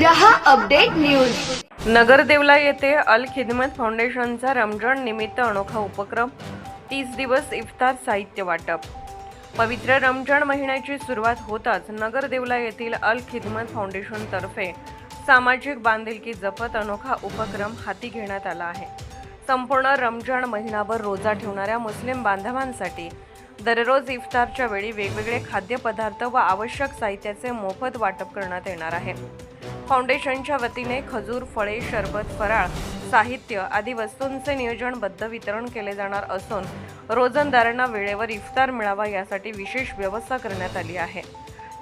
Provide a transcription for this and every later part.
रहा update news. नगरदेवला येथे अल खिदमत फाउंडेशनचा रमजान निमित्त अनोखा उपक्रम 30 दिवस इफ्तार साहित्य वाटप। पवित्र रमजान महिन्याची सुरुवात होताच नगरदेवला येथील अल खिदमत फाउंडेशन तर्फे सामाजिक बांधिलकी जपत अनोखा उपक्रम हाती घेण्यात आला आहे। संपूर्ण रमजान महिनाभर रोजा ठेवणाऱ्या मुस्लिम बांधवांसाठी दररोज इफ्तारच्या वेळी वेगवेगळे खाद्यपदार्थ व आवश्यक साहित्याचे मोफत वाटप करण्यात येणार आहे। फाउंडेशनच्या वतीने खजूर, फळे, शरबत, फराळ, साहित्य आदी वस्तूंचे नियोजनबद्ध वितरण केले जाणार असून रोजंदारांना वेळेवर इफ्तार मिळावा यासाठी विशेष व्यवस्था करण्यात आली आहे।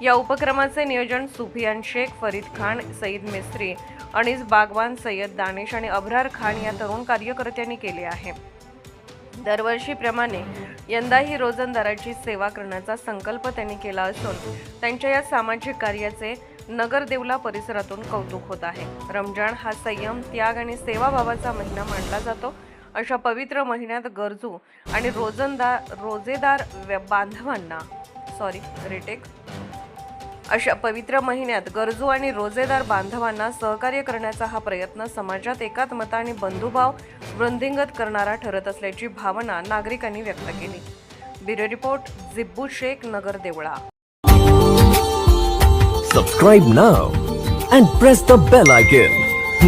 या उपक्रमाचे नियोजन सुफियान शेख, फरीद खान, सईद मिस्त्री, अनीस बागवान, सय्यद दानिश आणि अब्रार खान या तरुण कार्यकर्त्यांनी केले आहे। दरवर्षीप्रमाणे यंदाही रोजंदाराची सेवा करण्याचा संकल्प त्यांनी केला असून त्यांच्या या सामाजिक कार्याचे नगरदेवला परिसरातून कौतुक होत आहे। रमजान हा संयम, त्याग आणि सेवाभावाचा महिना मानला जातो। अशा पवित्र महिन्यात गरजू आणि रोजेदार बांधवांना सहकार्य करण्याचा हा प्रयत्न समाजात एकात्मता आणि बंधुभाव वृद्धिंगत करणारा ठरत असल्याची भावना नागरिकांनी व्यक्त केली। Bureau report, Jibbu Shaikh, Nagardevla. Subscribe now and press the bell icon.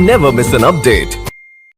Never miss an update.